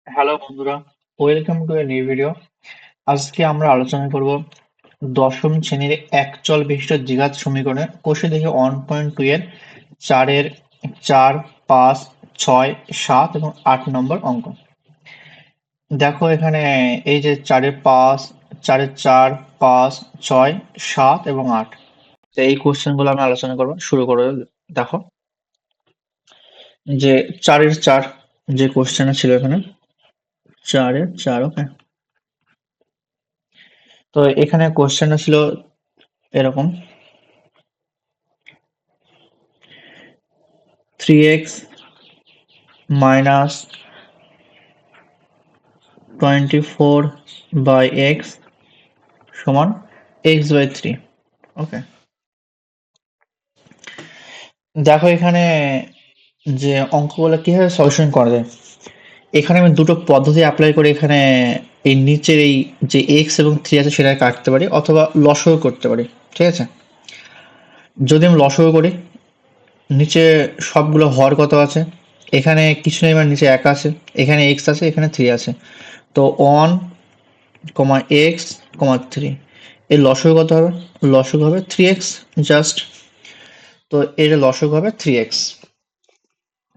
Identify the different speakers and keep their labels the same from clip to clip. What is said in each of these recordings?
Speaker 1: Hello বন্ধুরা, welcome to a new video. আজকে আমরা আলোচনা করব দশম শ্রেণীর একচল বিশিষ্ট দ্বিঘাত সমীকরণে কোষে দেখে 1.2 এর 4, 5, 6, 7 এবং 8 নম্বর অঙ্ক। দেখো এখানে এই যে 4-5, 4, 5, 6, 7 এবং 8, তো এই কোশ্চেন গুলো আমি আলোচনা করবো। শুরু করে দেখো যে 4-4 যে কোশ্চেন ছিল এখানে 4-4। ওকে, তো এখানে কোশ্চেনটা ছিল এরকম: 3x minus 24 by x সমান x by 3। ওকে, দেখো এখানে যে অঙ্কগুলো কিভাবে সলিউশন করা যায়। এখানে আমি দুটো পদ্ধতি অ্যাপ্লাই করে এখানে এই নিচের এই যে x এবং 3 আছে সেটা কাটতে পারি, অথবা লসাগু করতে পারি। ঠিক আছে, যদি আমি লসাগু করি, নিচে সবগুলো হর কত আছে, এখানে কিছু নেই, মানে নিচে 1 আছে, এখানে x আছে, এখানে 3 আছে, তো 1, এক্স, 3, এর লসাগু কত হবে? লসাগু হবে 3x জাস্ট। তো এর লসাগু হবে 3x।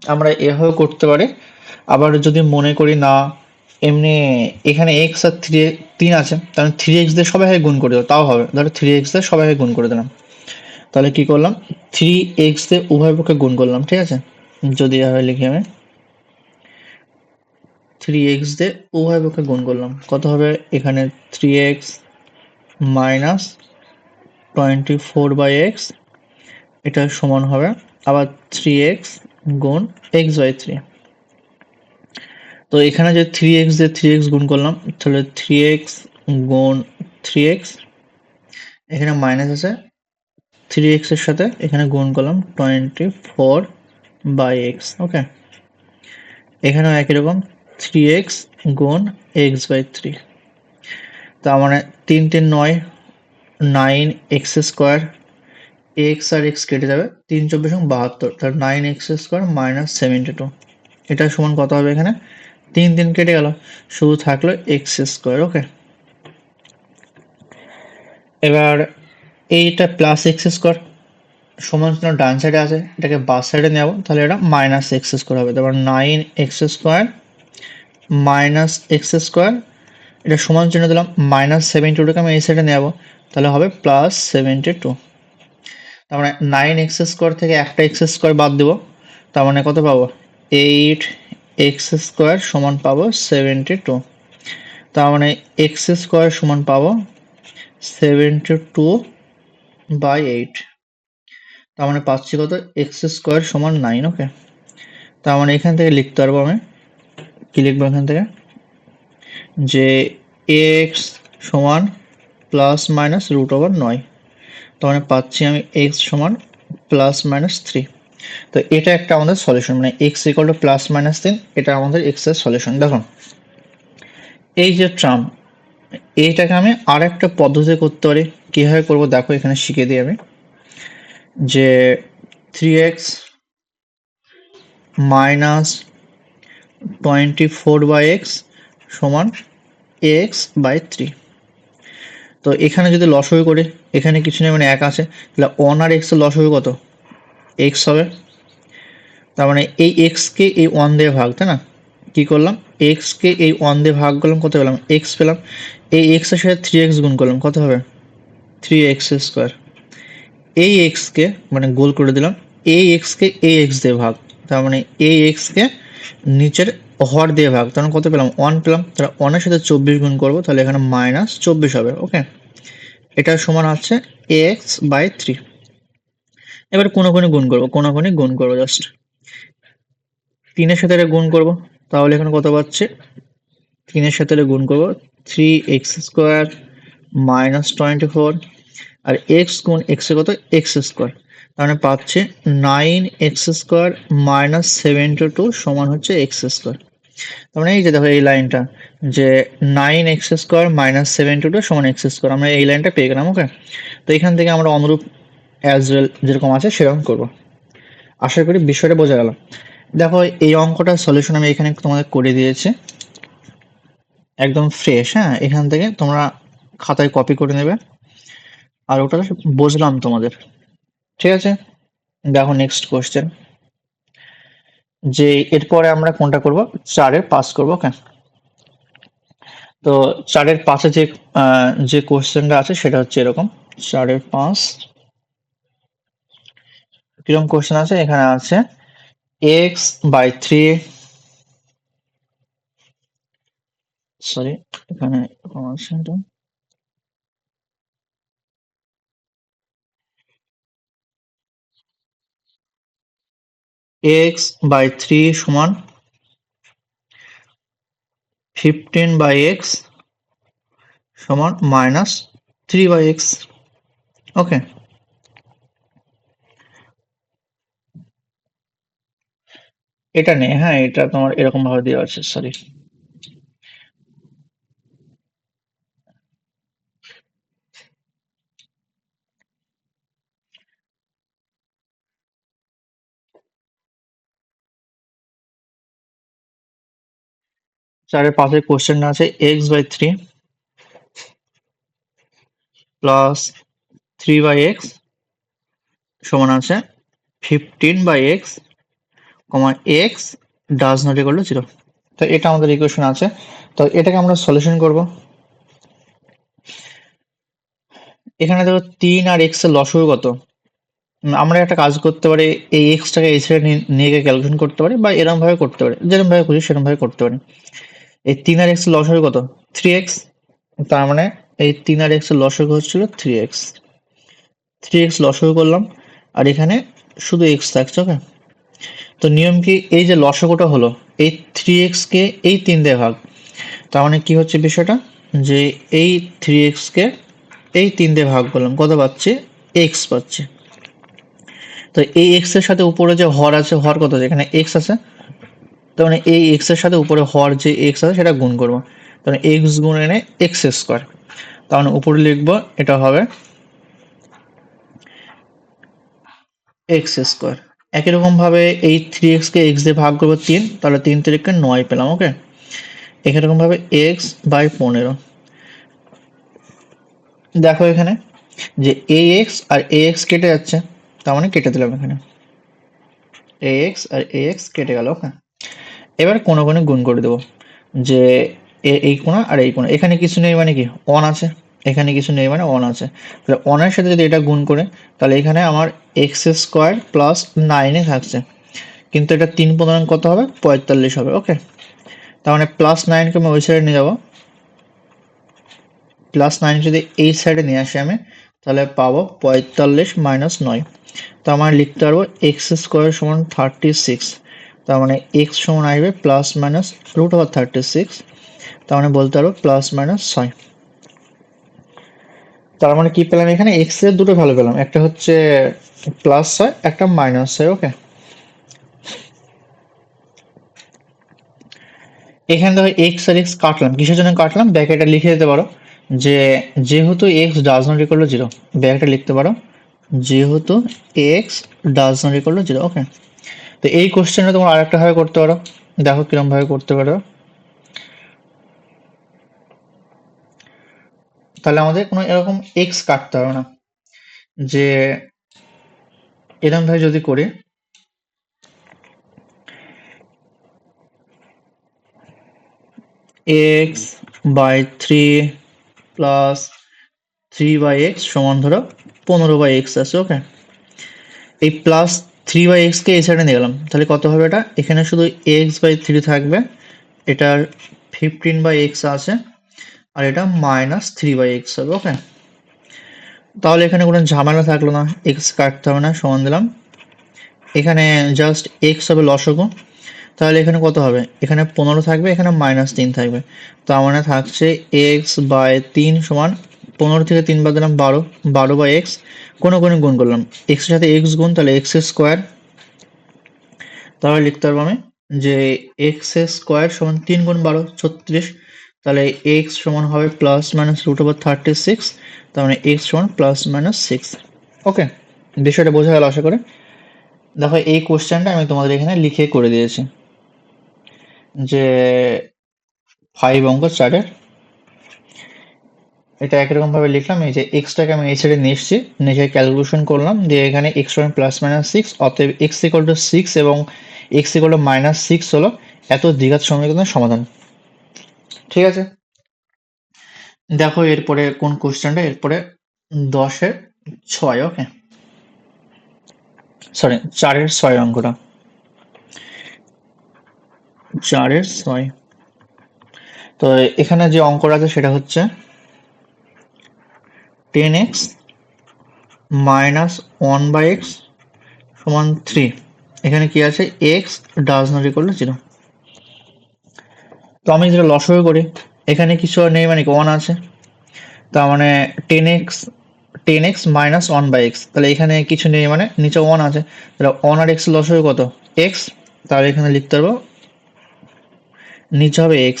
Speaker 1: আমরা এভাবে করতে পারি। আবার যদি মনে করি না, এমনি এখানে x আর 3 আছে, তাহলে 3x দিয়ে সবাই গুণ করে দেবো, তাও হবে। ধরো 3x দিয়ে সবাই গুণ করে দিলাম, তাহলে কি করলাম, 3x দিয়ে উভয় পক্ষে গুণ করলাম। ঠিক আছে, যদি এভাবে লিখি আমি 3x দিয়ে উভয় পক্ষে গুণ করলাম, কত হবে এখানে 3x মাইনাস 24/x, এটা সমান হবে আবার 3x গুণ x/3। তো এখানে যে 3x দিয়ে 3x গুণ করলাম, তাহলে 3x গুণ 3x, এখানে মাইনাস আছে, 3x এর সাথে এখানে গুণ করলাম 24/x। ওকে, এখানেও একই রকম 3x গুণ x/3। তার মানে 3 3 9, 9x², x আর x কেটে যাবে, 3 24 এবং 72, তাহলে 9x² মাইনাস 72। এটা সমান কত হবে? এখানে 3 3 কেটে গেল, শুধু থাকলো x²। ওকে, এবার এইটা প্লাস x² সমান চিহ্ন ডান সাইডে আছে, এটাকে বাম সাইডে নেব, তাহলে এটা মাইনাস x² হবে। তারপর 9x² মাইনাস x², এটা সমান চিহ্ন দিলাম, মাইনাস 72টাকে আমি এই সাইডে নেব, তাহলে হবে প্লাস 72। তার মানে 9x² থেকে একটা x² বাদ দেবো, তার মানে কত পাবো? 8x² সমান পাবো 72। তার মানে x² সমান পাবো 72/8। তার মানে পাচ্ছি কত? x² সমান 9। ওকে, তার মানে এখান থেকে লিখতে পারবো আমি, কি লিখবো এখান থেকে, যে x সমান প্লাস মাইনাস √9। তার মানে পাচ্ছি আমি x সমান প্লাস মাইনাস 3। তো এটা একটা আমাদের সলিউশন, মানে x equal two plus minus 3, এটা আমাদের x এর সলিউশন। দেখো এই যে ট্রাম, এইটাকে আমি আর একটা পদ্ধতি করতে পারি। কিভাবে করব দেখো, এখানে শিখে দিই আমি, যে 3x মাইনাস 24/x সমান x/3। তো এখানে যদি লসাগু করি, এখানে কিছু নেই, মানে 1 আছে, তাহলে 1 আর x এর লসাগু কত? x হবে। তার মানে এই x কে এই 1 দিয়ে ভাগ, তাই না? কি করলাম, x কে এই 1 দিয়ে ভাগ করলাম, কত পেলাম? x পেলাম। এই x এর সাথে 3x গুণ করলাম, কত হবে? 3x²। এই x কে মানে গোল করে দিলাম, এই x কে এই x দিয়ে ভাগ, তার মানে এই x কে নিচের হর দিয়ে ভাগ, তার মানে কত পেলাম? 1 পেলাম। তাহলে 1 এর সাথে 24 গুণ করবো, তাহলে এখানে মাইনাস 24 হবে। ওকে, এটা সমান হচ্ছে x/3। এবার কোনাকুনি গুণ করবো, কোনাকুনি গুণ করবো, জাস্ট 3 এর সাথে এটা গুণ করবো, তাহলে এখানে কত পাচ্ছে? 3 এর সাথে এটা গুণ করবো, 3x² মাইনাস 24, আর x গুণ x এর কত? x²। তার মানে পাচ্ছে 9x² মাইনাস 72 সমান হচ্ছে x²। তার মানে এই যে দেখো এই লাইনটা, যে 9x² মাইনাস 72 সমান x², আমরা এই লাইনটা পেয়ে গেলাম। ওকে, তো এখান থেকে আমরা অনুরূপ অ্যাজ ওয়েল যেরকম আছে সেরকম করব। আশা করি বিষয়টা বোঝা গেল। দেখো এই অঙ্কটার সলিউশন আমি এখানে তোমাদের করে দিয়েছি। একদম ফ্রেশ। হ্যাঁ, এখান থেকে তোমরা খাতায় কপি করে নেবে, আর ওটা বুঝলাম তোমাদের। ঠিক আছে, দেখো নেক্সট কোশ্চেন, যে এরপরে আমরা কোনটা করব, 4-এর পাস করবো। ওকে, তো 4-এর পাশে যে কোশ্চেনটা আছে সেটা হচ্ছে এরকম, 4-এর পাস কিরকম কোশ্চেন আছে, এখানে আছে x/3, সরি এখানে এরকম আছে এটা, x/3 সমান 15/x সমান -3/x। ওকে, এটা নেই। হ্যাঁ, এটা তোমার এরকম ভাবে দেওয়া আছে, সরি। 4-এর পাশের কোশ্চেনটা আছে x/3 প্লাস 3/x সমান আছে 15/x, x does not equal to 0। তো এটা আমাদের ইকুয়েশন আছে। তো এটাকে আমরা সলিউশন করব। এখানে দেখো 3 আর x এর লসাগু কত। আমরা একটা কাজ করতে পারি, এই এক্সটাকে এই সাইডে নিয়ে গিয়ে ক্যালকুলেশন করতে পারি, বা এরকম ভাবে করতে পারি, যেরকম ভাবে খুশি সেরকম ভাবে করতে পারি। এই 3 আর x এর লসাগু কত, 3x। তার মানে এই 3 আর x এর লসাগু হচ্ছিল 3x। 3x লসাগু করলাম, আর এখানে শুধু x থাকছে। ওকে, তো নিয়ম কি, এই যে লসাগুটা হলো, এই 3x কে এই 3 দিয়ে ভাগ। তার মানে কি হচ্ছে বিষয়টা, যে এই 3x কে এই 3 দিয়ে ভাগ করলাম, কত পাচ্ছি, x পাচ্ছি। তো এই x এর সাথে উপরে যে হর আছে, হর কত আছে, এখানে x আছে। তার মানে এই x এর সাথে উপরে হর যে x আছে সেটা গুণ করবো। তার মানে x গুণ এনে এক্স স্কোয়ার। তার মানে উপরে লিখবো, এটা হবে এক্স স্কোয়ার। একই রকম ভাবে এই 3x কে x দিয়ে ভাগ করবো 3, তাহলে 3 3 9 পেলাম। ওকে, একই রকম ভাবে x/15। দেখো এখানে যে ax আর ax কেটে যাচ্ছে, তার মানে কেটে দিলাম এখানে, ax আর ax কেটে গেল। ওকে, এবার কোনো কোনো গুণ করে দেবো, যে এই কোণা আর এই কোণা, এখানে কিছু নেই মানে কি, অন আছে, এখানে কিছু নেই মানে অন আছে। তাহলে অনের সাথে যদি এটা গুণ করে, তাহলে এখানে আমার এক্স স্কোয়ার প্লাস 9 থাকছে, কিন্তু এটা 3 কত হবে, 45 হবে। ওকে, তার মানে +9 কে আমি ওই সাইডে নিয়ে যাবো, +9 যদি এই সাইডে নিয়ে আসি আমি, তাহলে পাবো 45 - 9। তো আমার লিখতে পারবো এক্স স্কোয়ার সমান 36। তার মানে এক্স সমান আসবে +-√36। তার মানে বলতে পারবো +-6। তার মানে কি পেলাম, এখানে এক্স এর দুটো ভ্যালু পেলাম, একটা হচ্ছে +6, একটা -6। ওকে, এখানে দেখো এক্স আর এক্স কাটলাম, কিসের জন্য কাটলাম, ব্র্যাকেটে লিখে দিতে পারো, যে যেহেতু x does not equal to 0, ব্র্যাকেটে লিখতে পারো যেহেতু x does not equal to 0। ওকে, তো এই কোশ্চেনটা তোমরা আরেকটা ভাবে করতে পারো, দেখো কিরকম ভাবে করতে পারো। তাহলে আমাদের কোনো এরকম এক্স কাটতে হবে না, যে এরকম ভাবে যদি করি, x/3 প্লাস 3/x সমান ধরো 15/x আছে। ওকে, এই +3/x কে এই সাইডে নিয়ে গেলাম, তাহলে কত হবে, এটা এখানে শুধু x/3 থাকবে, এটার 15/x আছে, আর এটা -3/x হবে। ওকে, তাহলে এখানে কোনো ঝামেলা থাকলো না, x কাটতে হবে না, সমান দিলাম। এখানে জাস্ট x হবে লসগু, তাহলে এখানে কত হবে, এখানে 15 থাকবে, এখানে -3 থাকবে। তার মানে থাকছে x/3 সমান 15 থেকে 3 বাদ দিলাম 12, 12/x, কোনো গুণ করলাম, x এর সাথে x গুণ, তাহলে x স্কোয়ার। তাহলে লিখতে পারবো আমি যে এক্স স্কোয়ার সমান 3 গুণ 12 36। তাহলে এক্স সমান হবে +-√36। তার মানে এক্স সমান +-6। ওকে, বিষয়টা বোঝা গেল আশা করি। দেখো এই কোশ্চেনটা আমি তোমাদের এখানে লিখে করে দিয়েছি, যে 5 অঙ্ক 4-এর। এটা একরকম ভাবে লিখলাম, এই যে এক্সটাকে আমি এই সাইডে নিয়ে এসেছি, নিচে ক্যালকুলেশন করলাম, দিয়ে এখানে এক্স সমান প্লাস মাইনাস সিক্স, অতএব এক্স ইকুয়াল টু সিক্স এবং x equal to minus six হলো এত দ্বিঘাত সমীকরণের সমাধান। ঠিক আছে, দেখো এরপরে কোন কোশ্চেনটা, এরপরে 10-6। ওকে, সরি 4-6 অঙ্কটা, 4-6। তো এখানে যে অঙ্কটা আছে সেটা হচ্ছে 10x মাইনাস 1/x সমান 3। এখানে কি আছে, x does not equal to 0। তো আমি যেটা লসাগু করি, এখানে কিছু নেই মানে কি 1 আছে, তার মানে 10x মাইনাস 1/x, তাহলে এখানে কিছু নেই মানে নিচে 1 আছে, তাহলে 1 আর x লসাগু কত, x। তাহলে এখানে লিখতে পারবো নিচে হবে x,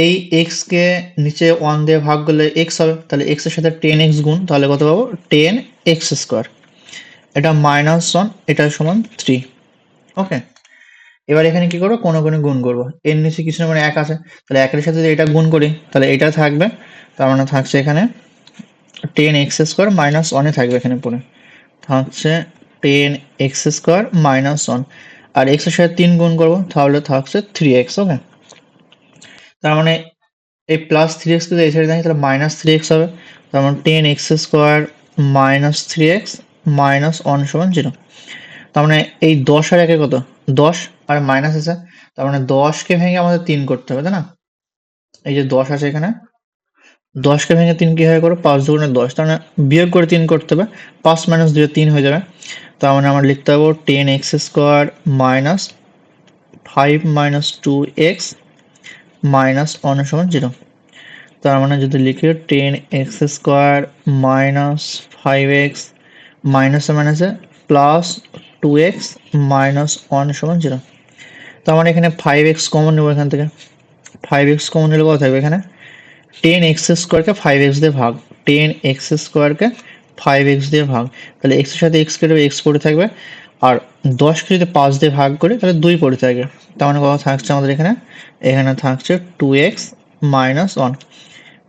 Speaker 1: এই x কে নিচে 1 দিয়ে ভাগ করলে x হবে, তাহলে x এর সাথে 10x গুণ, তাহলে কত পাবো 10x স্কোয়ার। এটা মাইনাস 1, এটা সমান 3। ওকে, এবার এখানে কি করবো, কোনো কোনো গুণ করবো, এর নিচে কিছু না মানে 1 আছে, তাহলে 1 এর সাথে যদি এটা গুণ করি তাহলে এটা থাকবে, তার মানে থাকছে এখানে 10x স্কোয়ার মাইনাস 1 এ থাকবে, এখানে পড়ে থাকছে 10x স্কোয়ার মাইনাস 1, আর x এর সাথে 3 গুণ করবো তাহলে থাকছে 3x। ওকে, তার মানে এই প্লাস 3x যদি এই সাইডে থাকে তাহলে মাইনাস 3x হবে, তার মানে 10x square minus 3x minus 1 সমান 0। তার মানে এই 10 আর 1 কত, 10 আর মাইনাস আছে, তার মানে 10কে ভেঙে আমাদের 3 করতে হবে, তাই না? এই যে 10 আছে এখানে, 10কে ভেঙে 3 কিভাবে করো, 5 দুগুণে 10, তার মানে বিয়োগ করে 3 করতে হবে, 5 মাইনাস 2 3 হয়ে যাবে। তার মানে আমরা লিখতে পারবো 10x square minus 5 minus 2x minus 1 সমান 0। তার মানে যদি লিখি 10x স্কোয়ার মাইনাস 5x মাইনাসে মাইনাসে প্লাস 2x মাইনাস 1 সমান 0। তার মানে এখানে 5x কমন নেবো, এখান থেকে 5x কমন নিলে কত থাকবে, এখানে 10x স্কোয়ারকে 5x দিয়ে ভাগ, 10x স্কোয়ারকে 5x দিয়ে ভাগ, তাহলে x এর সাথে x কেটে x পড়ে থাকবে, আর 10কে যদি 5 দিয়ে ভাগ করি তাহলে 2 পড়ে থাকবে। তার মানে কত থাকছে আমাদের এখানে, এখানে থাকছে 2x মাইনাস 1,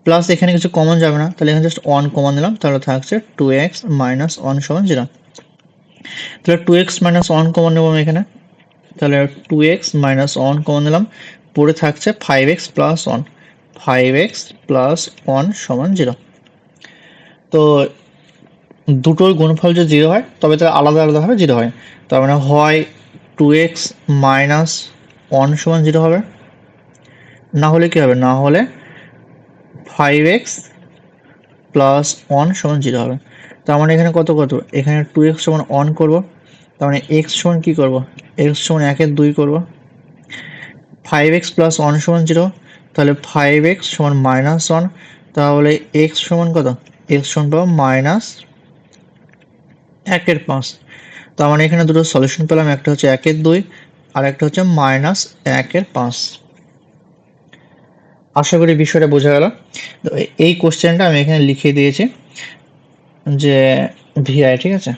Speaker 1: প্লাস এখানে কিছু কমন যাবে না, তাহলে এখানে জাস্ট 1 কমন নিলাম, তাহলে থাকছে 2x মাইনাস 1 সমান 0। তাহলে 2x মাইনাস 1 কমন নেবো আমি এখানে, তাহলে 2x মাইনাস 1 কমন নিলাম, পড়ে থাকছে 5x প্লাস 1, 5x প্লাস 1 সমান 0। তো দুটোর গুণফল যদি 0 হয় তবে তারা আলাদা আলাদাভাবে 0 হয়, তার মানে হয় 2x মাইনাস 1 সমান 0 হবে, না হলে কি হবে, না হলে 5x প্লাস 1 সমান 0 হবে। তার মানে এখানে কত কত, এখানে 2x সমান 1 করবো, তার মানে x সমান কি করবো, x সমান 1-এর 2 করবো, 5x প্লাস 1 সমান 0, তাহলে 5x সমান মাইনাস 1, তাহলে x সমান কত, x সমান পাবো মাইনাস 1/5। তার মানে এখানে দুটো সলিউশন পেলাম, একটা হচ্ছে 1/2 আর একটা হচ্ছে মাইনাস 1/5। আশা করি বিষয়টা বোঝা গেল। তো এই কোশ্চেনটা আমি এখানে লিখে দিয়েছি যে ভিআই, ঠিক আছে।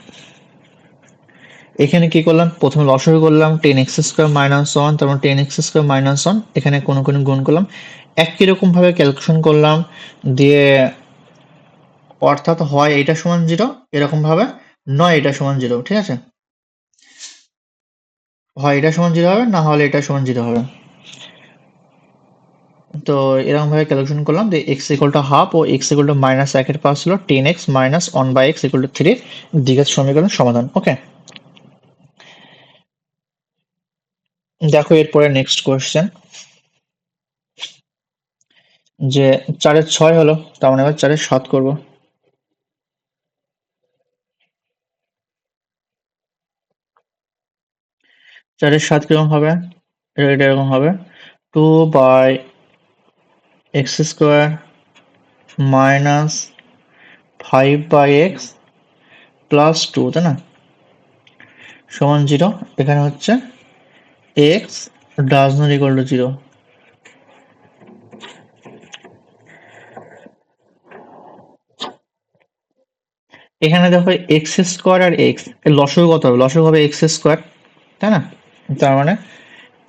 Speaker 1: এখানে কি করলাম, প্রথমে লসাগু করলাম 10x স্কোয়ার মাইনাস 1, তারপর 10x স্কোয়ার মাইনাস 1, এখানে কোনো কোনো গুণ করলাম, একই রকম ভাবে ক্যালকুলেশন করলাম, দিয়ে অর্থাৎ হয় এটা সমান 0 এরকম ভাবে, নয় এটা সমান 0, ঠিক আছে, হয় এটা সমান 0 হবে, না হলে এটা সমান 0 হবে। তো এরকম ভাবে ক্যালকুলেশন করলাম যে x ইকুয়াল টু হাফ ও x ইকুয়াল টু মাইনাস 1/5 হলো 10x minus 1/x equal to 3 দ্বিঘাত সমীকরণ সমাধান। ওকে, দেখো এরপরে নেক্সট কোয়েশ্চেন, যে 4/6 হলো, তার মানে এবার 4/7 করবো। 4/7 কিরকম হবে, এটা এরকম হবে 2/x square minus 5/x plus 2, তাই না, সমান 0। এখানে হচ্ছে x does not equal to 0। এখানে দেখো এক্স স্কোয়ার আর এক্স এর লসাগু কত হবে, লসাগু হবে এক্স স্কোয়ার, তাই না, তার মানে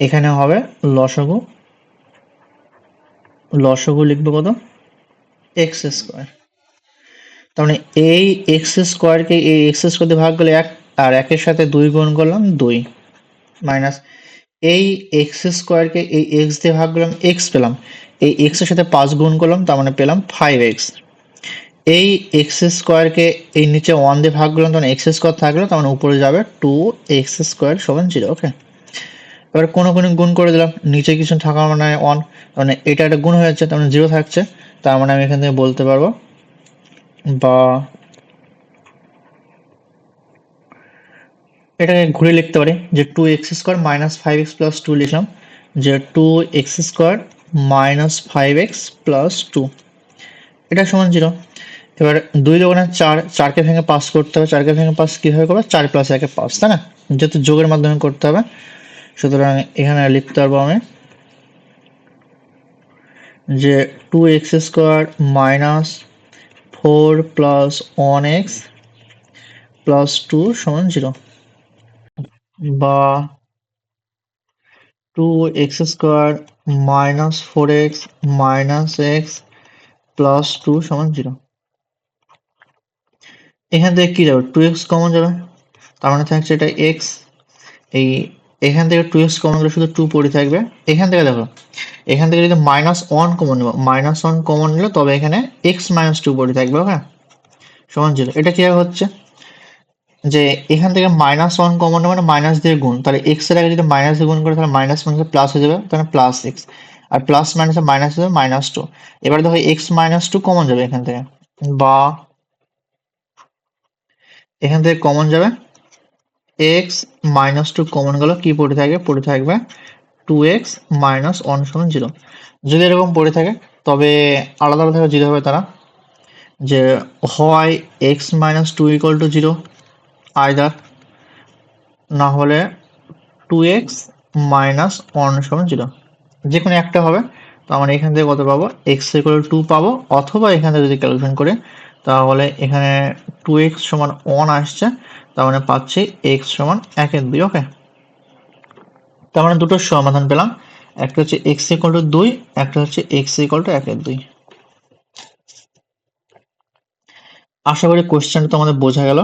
Speaker 1: এখানে হবে লসাগু লসগু লিখবো কত, এক্স স্কোয়ার। তার মানে এই এক্স স্কোয়ারকে এই এক্স স্কোয়ার দিয়ে ভাগ করলে এক, আর একের সাথে 2 গুণ করলাম 2, মাইনাস এই এক্স স্কোয়ারকে এই এক্স দিয়ে ভাগ করলাম এক্স পেলাম, এই এক্স এর সাথে 5 গুণ করলাম তার মানে পেলাম 5x। এই এক্স স্কোয়ারকে এই নিচে 1 দিয়ে ভাগ করলাম তখন এক্স স্কোয়ার থাকলো, তার মানে উপরে যাবে 2x স্কোয়ার সমান 0। ওকে, এবার কোনো কোনো গুণ করে দিলাম, নিচে কিছু থাকা মানে 1, মানে এটা একটা গুণ হয়ে যাচ্ছে তার মানে 0 থাকছে, তার মানে আমি এখান থেকে বলতে পারবো বা এটাকে ঘুরে লিখতে পারি যে 2x² মাইনাস 5x প্লাস 2 লিখলাম, যে 2x² মাইনাস 5x প্লাস 2 এটা সমান 0। এবার 2 দোকানে 4, 4কে ভেঙে পাস করতে হবে, 4কে ভেঙে পাস কীভাবে করবো, 4 প্লাস 1 পাস, তাই না, যেহেতু যোগের মাধ্যমে করতে হবে, সুতরাং এখানে লিখতে পারবো আমি যে 2x² minus 4 plus 1x plus 2 সমান 0, বা 2x² minus 4x minus x plus 2 সমান 0। এখান থেকে কি যাবে, 2x কমন যাবে, তার মানে থাকছে এটা x, এই এখান থেকে 2x কমন গেলে শুধু 2 পড়ে থাকবে। এখান থেকে দেখো, এখান থেকে যদি -1 কমন নেব, -1 কমন নিলে তবে এখানে x - 2 পড়ে থাকবে। ওকে, সমান 0। এটা কি হচ্ছে যে এখান থেকে -1 কমন নেবে মানে মাইনাস দিয়ে গুণ, তাহলে x এর আগে যদি মাইনাস দিয়ে গুণ করে তাহলে মাইনাস মাইনাসে প্লাস হয়ে যাবে, তাহলে প্লাস x, আর প্লাস মাইনাসে মাইনাস হয়ে যাবে -2। এবার দেখো x - 2 কমন যাবে এখান থেকে, বা এখান থেকে কমন যাবে x - 2 কমন গেল, কি পড়ে থাকবে, পড়ে থাকবে 2x - 1 সমান 0। যদি এরকম পড়ে থাকে তবে আলাদা আলাদা 0 হবে তারা, যে হয় x - 2 = 0, আইদার না হলে 2x - 1 সমান 0, যে কোনো একটা হবে। তো আমরা এখান থেকে কত পাবো, x = 2 পাবো, অথবা এখান থেকে যদি ক্যালকুলেশন করে তাহলে এখানে 2x সমান 1 আসছে, তার মানে পাচ্ছি x সমান 1/2। ওকে, তার মানে দুটো সমাধান পেলাম, একটা হচ্ছে x = 2, একটা হচ্ছে x = 1/2। আশা করি কোশ্চেনটা তোমাদের বোঝা গেল।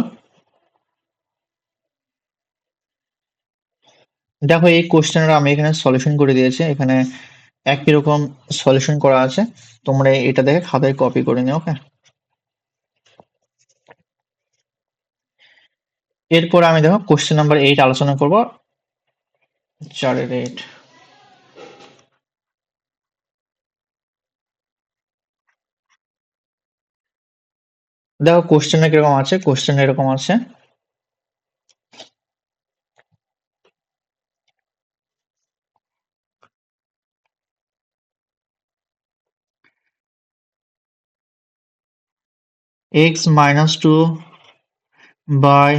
Speaker 1: দেখো এই কোশ্চেনটা আমি এখানে সলিউশন করে দিয়েছি, এখানে একই রকম সলিউশন করা আছে, তোমরা এটা দেখে খাতায় কপি করে নিও। ওকে, এরপর আমি দেখো কোশ্চেন নাম্বার 8 আলোচনা করব, 4-8। দেখো কোশ্চেনটা কিরকম আছে, কোশ্চেন এরকম আছে, x - 2 by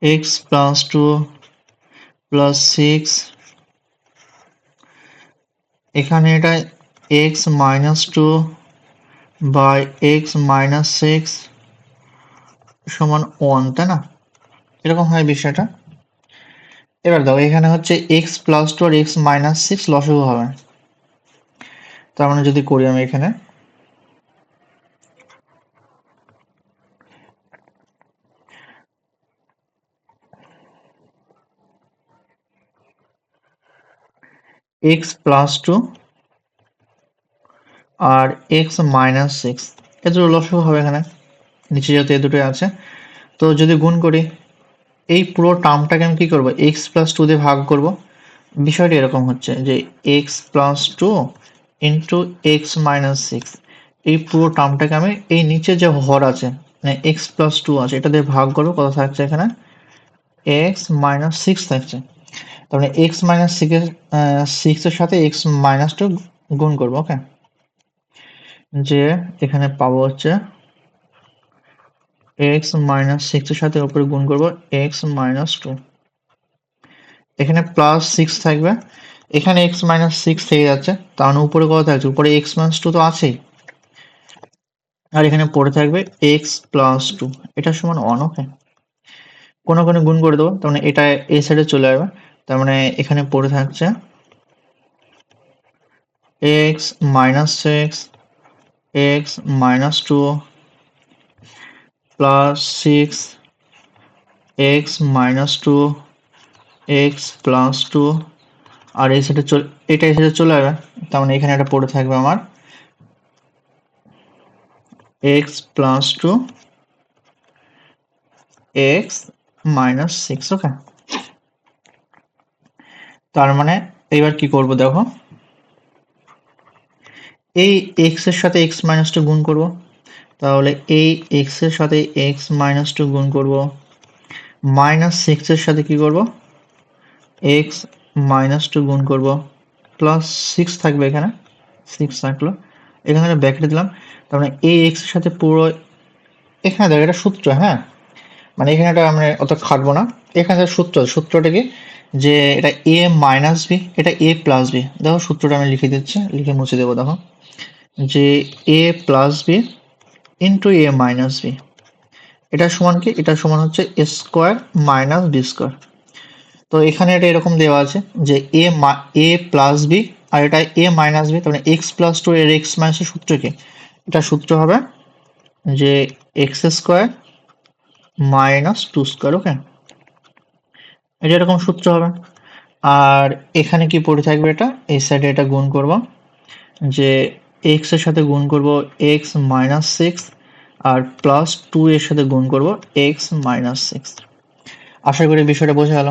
Speaker 1: x + 2 + 6, এখানে এটা x - 2 by x - 6 সমান 1, তাই না, এরকম হয় বিষয়টা। এবার দেখো এখানে হচ্ছে x + 2 আর x - 6 লসাগু হবে, তার মানে যদি করি আমি এখানে x + 2 আর x - 6, এ দুটো লসাগু হবে এখানে, নিচে যেহেতু এ দুটোই আছে, তো যদি গুণ করি এই পুরো টার্মটাকে আমি কি করব, x + 2 দিয়ে ভাগ করব। বিষয়টা এরকম হচ্ছে যে x + 2 ইন্টু x - 6, এই পুরো টার্মটাকে আমি এই নিচে যে হর আছে মানে x + 2 আছে এটা দিয়ে ভাগ করবো, কত থাকছে এখানে x - 6 থাকছে, তার মানে x - 6 এর সাথে x - 2 গুণ করবো। ওকে, যে এখানে পাবো হচ্ছে x - 6 এর সাথে উপরে গুণ করবো x - 2, এখানে +6 থাকবে, এখানে x - 6 থেকে যাচ্ছে, তার মানে উপরে কত থাকছে, উপরে x - 2 তো আছেই, আর এখানে পড়ে থাকবে x + 2, এটা সমান 1। ওকে, কোনো কোনো গুণ করে দেবো, তার মানে এটা এই সাইডে চলে আসবে, তার মানে এখানে পড়ে থাকছে x minus 6 x minus 2 plus 6 x minus 2 x plus 2 আর এই সাইডে এটা এই সাইডে চলে যাবে, তার মানে এখানে এটা পড়ে থাকবে আমার x plus 2 x minus 6। ওকে, তার মানে এবার কি করব দেখো, এই x এর সাথে x minus 2 গুণ করব, তাহলে এই x এর সাথে x minus 2 গুণ করব, minus 6 এর সাথে কি করব x minus 2 গুণ করব, প্লাস 6 থাকবে এখানে, 6 থাকলো এখানে ব্র্যাকেটে দিলাম, তার মানে এই x এর সাথে পুরো, এখানে দেখো এটা সূত্র, হ্যাঁ মানে এখানে এটা আমরা অত খাটবো না, এখানে সূত্রটা কি, যে এটা a মাইনাস বি, এটা a প্লাস বি, দেখো সূত্রটা আমি লিখে দিচ্ছি, লিখে মুছে দেবো, দেখো যে a plus B into a minus B, এটা সমান কি, এটা সমান হচ্ছে a square minus B square. তো এখানে এটা এরকম দেওয়া আছে যে a প্লাস বি আর এটা a মাইনাস বি, তাহলে x প্লাস টু এর x মাইনাসের সূত্র কি, এটা সূত্র হবে যে x square minus two square. Okay, এটা এরকম সূত্র হবে। আর এখানে কি পড়ে থাকবে, এটা এই সাইডে এটা গুণ করব, যে এক্স এর সাথে গুণ করব এক্স মাইনাস 6 আর প্লাস 2 এর সাথে গুণ করব এক্স মাইনাস 6। আশা করি বিষয়টা বোঝা গেল,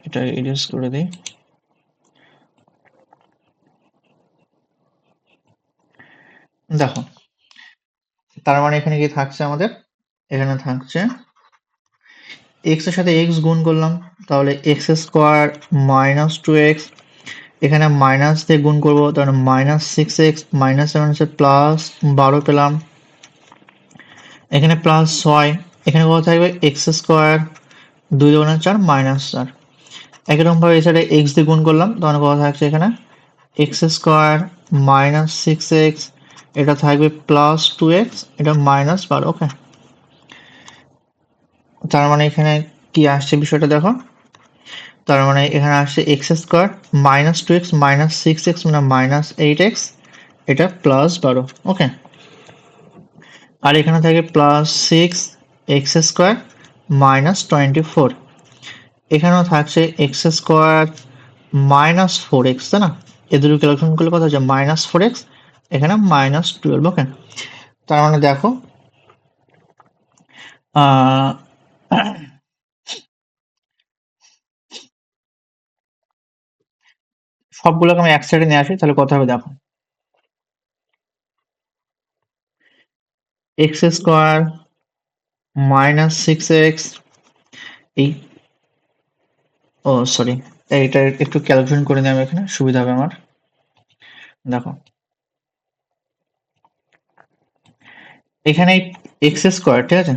Speaker 1: এটা ইরেজ করে দিই। দেখো তার মানে এখানে কি থাকছে আমাদের, এখানে থাকছে এক্স এর সাথে এক্স গুণ করলাম, তাহলে এক্স স্কোয়ার মাইনাস 2x, এখানে মাইনাস দিয়ে গুণ করবো, তাহলে মাইনাস 6x মাইনাস 7 হচ্ছে প্লাস 12 পেলাম, এখানে প্লাস 6, এখানে কত থাকবে এক্স স্কোয়ার 2 দুগুণে 4 মাইনাস 4, একইরকম ভাবে এই সাইডে এক্স দিয়ে গুণ করলাম, তখন কত থাকছে এখানে এক্স স্কোয়ার মাইনাস 6x, এটা থাকবে প্লাস 2x, এটা মাইনাস 12। ওকে, তার মানে এখানে কি আসছে বিষয়টা দেখো, তার মানে এখানে আসছে x square minus 2x minus 6x মানে মাইনাস 8x, এটা প্লাস 12। ওকে, আর এখানে থাকে প্লাস 6 এক্স স্কোয়ার মাইনাস 24, এখানেও থাকছে এক্স স্কোয়ার মাইনাস 4x, তাই না, এ দুটো ক্যালকুলেশন করলে কথা হচ্ছে মাইনাস 4x, এখানে মাইনাস 12। ওকে, তার মানে দেখো সবগুলোকে আমি এক সাইডে নিয়ে আসি, তাহলে কথা হবে দেখো, এক্স স্কোয়ার মাইনাস 6x, এই ও সরি, এইটা একটু ক্যালকুলেশন করে নিলাম, এখানে সুবিধা হবে আমার। দেখো এখানে এক্স স্কোয়ার, ঠিক আছে,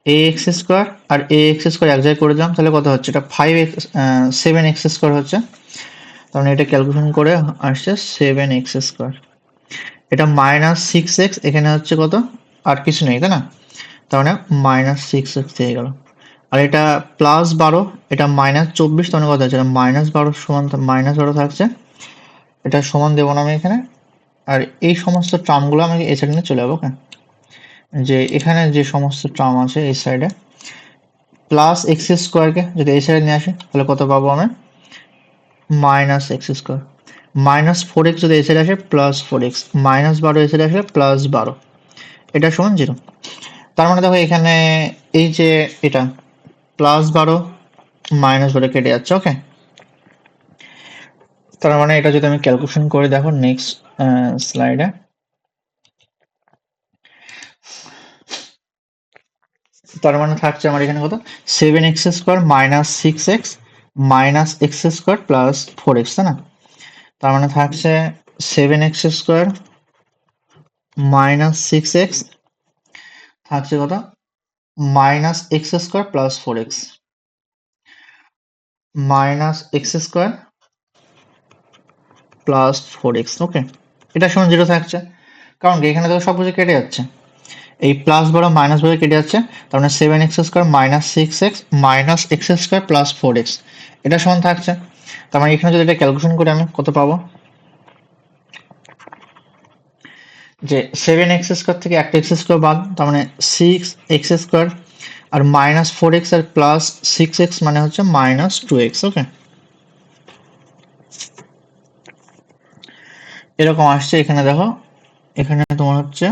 Speaker 1: এ এক্স স্কোয়ার আর এ এক্স স্কোয়ার এক জায়গায় করে দিলাম, তাহলে কত হচ্ছে, এটা 7x স্কোয়ার হচ্ছে, তার মানে এটা ক্যালকুলেশন করে আসছে 7x স্কোয়ার, এটা মাইনাস 6x, এখানে হচ্ছে কত, আর কিছু নেই, তাই না, তার মানে মাইনাস 6x থেকে গেল, আর এটা প্লাস 12, এটা মাইনাস 24, তার মানে কত হচ্ছে, এটা মাইনাস 12 সমান মাইনাস 12 থাকছে, এটা সমান দেবো না আমি এখানে, আর এই সমস্ত টার্মগুলো আমি এই সাইডে নিয়ে চলে যাবো। ওকে, যে এখানে যে সমস্ত টার্ম আছে এই সাইডে, প্লাস এক্স স্কোয়ারকে যদি এই সাইডে নিয়ে আসে, তাহলে কত পাবো আমি, minus x square, minus 4x যদি এই সাইডে আসে প্লাস 4x, মাইনাস 12 এই সাইডে আসলে প্লাস 12, এটা সমান 0। তার মানে দেখো এখানে এই যে এটা প্লাস 12 মাইনাস 12 কেটে যাচ্ছে। ওকে, তার মানে এটা যদি আমি ক্যালকুলেশন করে দেখো নেক্সট স্লাইডে, তার মানে থাকছে আমার এখানে কত, 7x square minus 6x minus x square plus 4x, তাই না, তার মানে থাকছে 7x স্কোয়ার মাইনাস 6x থাকছে কত, minus x square plus 4x minus x square plus 4x। ওকে, এটা সমান 0 থাকছে, কারণ এখানে তো সব কিছু কেটে যাচ্ছে, এই প্লাস বড় মাইনাস বড় কেটে যাচ্ছে, তার মানে 7x square minus 6x minus x square plus 4x, এটা সমান থাকছে, তার মানে এখানে যদি এটা ক্যালকুলেশন করে আমি কত পাবো, যে 7x² থেকে একটা x² বাদ, তার মানে 6x², আর -4x আর +6x মানে হচ্ছে -2x। ওকে, এরকম আসছে। এখানে দেখো, এখানে তোমার হচ্ছে,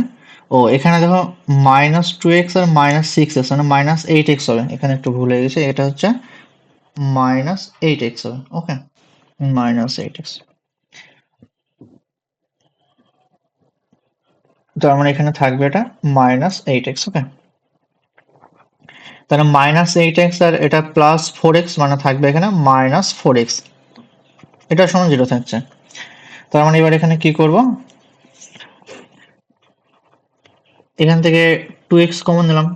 Speaker 1: এখানে দেখো -2x আর -6x মানে -8x হবে। এখানে একটু ভুল হয়ে গেছে, এটা হচ্ছে -8x হবে। ওকে, -8x। তার মানে এখানে থাকবে এটা -8x। ওকে, তাহলে -8x আর এটা +4x মানে থাকবে এখানে -4x, এটা সমান 0 থাকছে। তার মানে এবার এখানে কি করব, এখান থেকে 2x কমন নিলাম।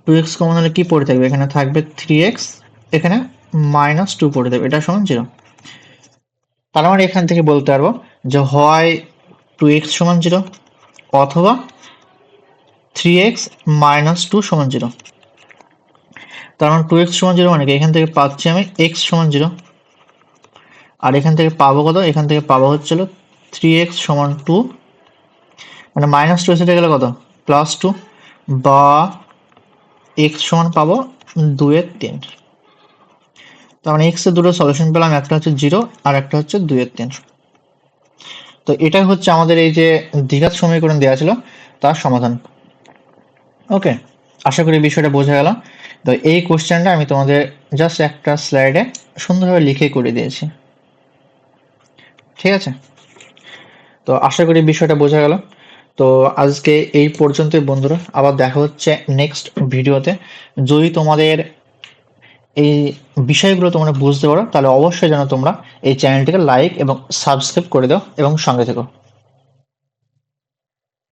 Speaker 1: 2x কমন হলে কি পড়ে থাকবে, এখানে থাকবে 3x, এখানে -2 পড়ে থাকবে, এটা সমান 0। তার মানে এখান থেকে বলতে পারবো যে হয় 2x সমান 0 অথবা 3x -2 সমান 0। তার মানে 2x সমান 0 মানে কি, এখান থেকে পাচ্ছি আমি x সমান 0, আর এখান থেকে পাবো কত, এখান থেকে পাবো হচ্ছিল 3x সমান 2, মানে -2 এসে গেলে কত, +2, বা x সমান পাবো 2/3। তার মানে x এর দুটো সলিউশন পেলাম, একটা হচ্ছে 0 আর একটা হচ্ছে 2/3। তো এটাই হচ্ছে আমাদের এই যে দ্বিঘাত সমীকরণ দেওয়া ছিল তার সমাধান। ওকে, আশা করি বিষয়টা বোঝা গেল। তো এই কোশ্চেনটা আমি তোমাদের জাস্ট একটা স্লাইডে সুন্দরভাবে লিখে করে দিয়েছি, ঠিক আছে? তো আশা করি বিষয়টা বোঝা গেল। তো আজকে এই পর্যন্তই বন্ধুরা, আবার দেখা হচ্ছে নেক্সট ভিডিওতে। যদি তোমাদের এই বিষয়গুলো তোমরা বুঝতে পারো, তাহলে অবশ্যই যেন তোমরা এই চ্যানেলটিকে লাইক এবং সাবস্ক্রাইব করে দাও এবং সঙ্গে থেকো।